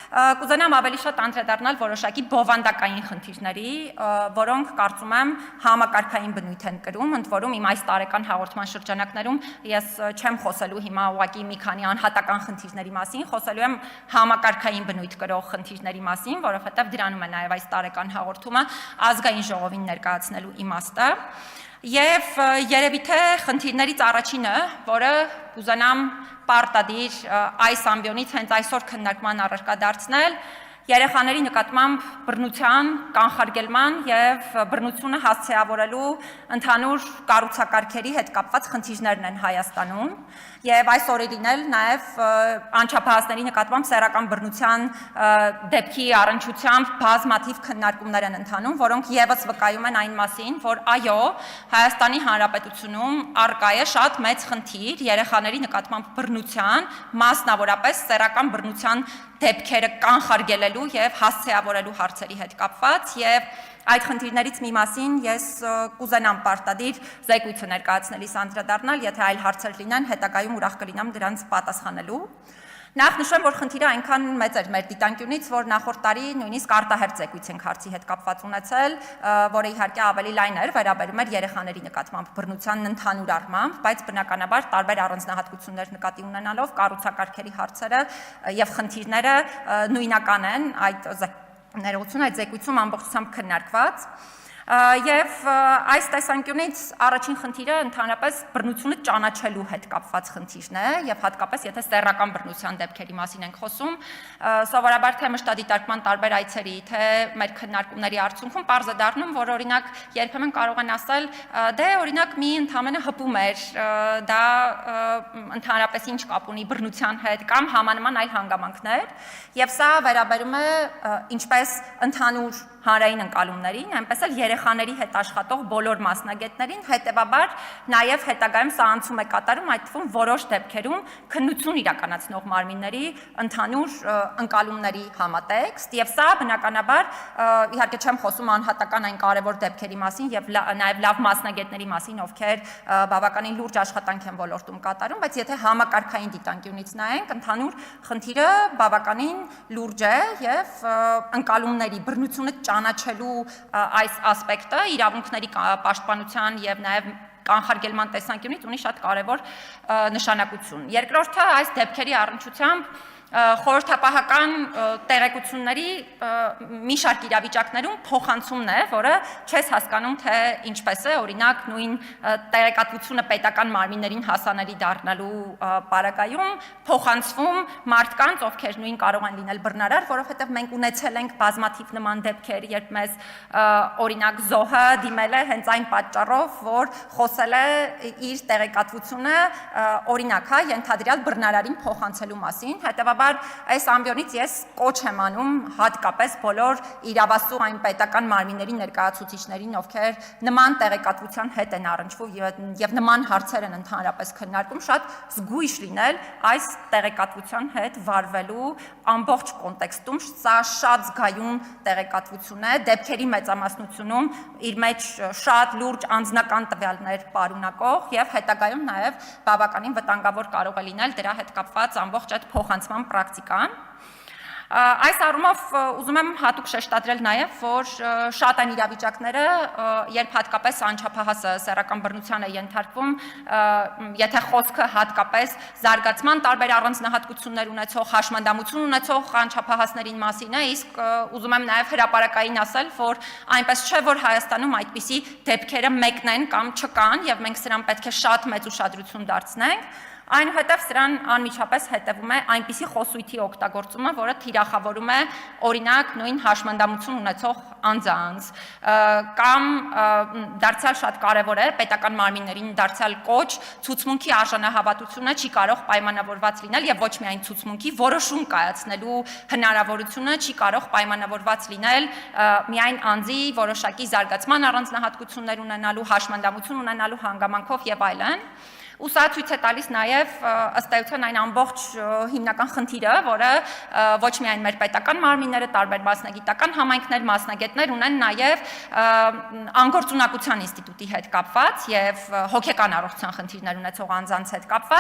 կուզենամ ավելի շատ անդրադառնալ որոշակի բովանդակային խնդիրների, որոնք կարծում եմ համակարգային բնույթ են կրում, ընդ որում իմ այս տարեկան հաղորդման շրջանակներում ես չեմ խոսելու հիմա ուղղակի մի քանի անհատական խնդիրների մասին, խոսելու եմ համակարգային բնույթ կրող խնդիրների մասին, որովհետև դրանում է նաև այս տարեկան հաղորդումը ազգային ժողովին ներկայացնելու իմաստը։ Եվ երևի թե խնդիրներից առաջինը, որը կուզենամ պարտադիր այս ամբիոնից հենց այսօր քննարկման առարկա դարձնել, երեխաների նկատմամբ բռնության, կանխարգելման եւ բռնությունը հասցեավորելու ընդհանուր կառուցակարգերի հետ կապված խնդիրներն են Հայաստանում եւ այս օրերին էլ նաեւ անչափահասների նկատմամբ սեռական բռնության դեպքի առնչությամբ բազմաթիվ քննարկումներ են ընթանում, որոնք եւս վկայում են այն մասին, որ այո, Հայաստանի Հանրապետությունում առկա է շատ մեծ խնդիր երեխաների նկատմամբ բռնության, մասնավորապես սեռական բռնության դեպքերը կանխարգելելու եւ հասցեավորելու հարցերի հետ կապված եւ այդ խնդիրներից մի մասին ես կուզենամ պարտադիր զեկույցը ներկայացնելիս անդրադառնալ, եթե այլ հարցեր լինեն, հետագայում ուրախ կլինեմ դրանց պատասխանելու։ Նախ նշեմ, որ խնդիրը այնքան մեծ էր մեր դիտանկյունից, որ նախորդ տարի նույնիսկ արտահերթ զեկույց ենք հարցի հետ կապված ունեցել, որը իհարկե ավելի լայն էր, վերաբերում էր երեխաների նկատմամբ բռնության ընդհանուր առմամբ, բայց բնականաբար տարբեր առանձնահատկություններ նկատի ունենալով կառուցակարգերի հարցերը եւ խնդիրները նույնական են այդ ներողություն այդ զեկույցում ամբողջությամբ քննարկված։ Եվ այս տեսանկյունից առաջին խնդիրը ընդհանրապես բռնությունը ճանաչելու հետ կապված խնդիրն է եւ հատկապես եթե սեռական բռնության դեպքերի մասին ենք խոսում, սովորաբար թե մշտադիտարկման տարբեր այցերի, թե մեր քննարկումների արդյունքում պարզ է դառնում, որ օրինակ երբեմն կարող են ասել, դե օրինակ մի ընդհանրապես հպում էր, դա ընդհանրապես ինչ կապ ունի բռնության հետ կամ համանման այլ հանգամանքներ, եւ սա վերաբերում է ինչպես ընդհանուր հանրային ընկալումներին, այնպես էլ երեխաների հետ աշխատող բոլոր մասնագետներին, հետևաբար նաև հետագայում սա անցում է կատարում, այդ թվում որոշ դեպքերում քննություն իրականացնող մարմինների ընդհանուր ընկալումների համատեքստ, եւ սա բնականաբար իհարկե չեմ խոսում անհատական այն կարևոր դեպքերի մասին եւ նաև լավ մասնագետների մասին, ովքեր բավականին լուրջ աշխատանք են ոլորտում կատարում, բայց եթե համակարգային դիտանկյունից նայենք, ընդհանուր խնդիրը բավականին լուրջ է եւ ընկալումների բռնությունը ճանաչելու այս ասպեկտը իրավունքների պաշտպանության եւ նաեւ կանխարգելման տեսանկյունից ունի շատ կարևոր նշանակություն։ Երկրորդը այս դեպքերի առնչությամբ խորհրդապահական տեղեկությունների մի շարք իրավիճակներում փոխանցումն է, որը չես հասկանում, թե ինչպես է, օրինակ նույն տեղեկատվությունը պետական մարմիններին հասանելի դառնալու պարագայում փոխանցվում մարդկանց, ովքեր նույն կարող են լինել բռնարար, որովհետև մենք ունեցել ենք բազմաթիվ նման դեպքեր, երբ մեզ օրինակ զոհը դիմել է հենց այն պատճառով, որ խոսել է իր տեղեկատվությունը օրինակ, հա, ենթադրյալ բռնարարին փոխանցելու մասին, հետևաբար այս ամբիոնից ես կոչ եմ անում հատկապես բոլոր իրավասու այն պետական մարմինների ներկայացուցիչներին, ովքեր նման տեղեկատվության հետ են առնչվում եւ նման հարցեր են ընդհանրապես քննարկում, շատ զգույշ լինել այս տեղեկատվության հետ վարվելու ամբողջ կոնտեքստում, սա շատ զգայուն տեղեկատվություն է, դեպքերի մեծամասնությունում իր մեջ շատ լուրջ անձնական տվյալներ պարունակող եւ հետագայում նաեւ բավականին վտանգավոր կարող է լինել դրա հետ կապված ամբողջ այդ փոխանցման պրակտիկան։ Այս առումով ուզում եմ հատուկ շեշտադրել նաև, որ շատ են իրավիճակները, երբ հատկապես անչափահասը սեռական բռնության է ենթարկվում, եթե խոսքը հատկապես զարգացման տարբեր առանձնահատկություններ ունեցող, հաշմանդամություն ունեցող անչափահասներին մասին է, իսկ ուզում եմ նաև հրապարակային ասել, որ այնպես չէ, որ Հայաստանում այդպիսի դեպքերը մեկն են կամ չկան, եւ մենք սրան պետք է շատ մեծ ուշադրություն դարձնենք։ Այնուհետև սրան անմիջապես հետևում է այնպիսի խոսույթի օգտագործումը, որը թիրախավորում է օրինակ նույն հաշմանդամություն ունեցող անձանց կամ դարձյալ շատ կարևոր է պետական մարմիններին դարձյալ կոչ ցուցմունքի արժանահավատությունը չի կարող պայմանավորված լինել եւ ոչ միայն ցուցմունքի որոշում կայացնելու հնարավորությունը չի կարող պայմանավորված լինել միայն անձի որոշակի զարգացման առանձնահատկություններ ունենալու, հաշմանդամություն ունենալու հանգամանքով եւ այլն։ Ու սա ցույց է տալիս նաև ըստ էության այն ամբողջ հիմնական խնդիրը, որը ոչ միայն մեր պետական մարմինները, տարբեր մասնագիտական համայնքներ, մասնագետներ ունեն նաև անգործունակության ինստիտուտի հետ կապված եւ հոգեկան առողջության խնդիրներ ունեցող անձանց հետ կապված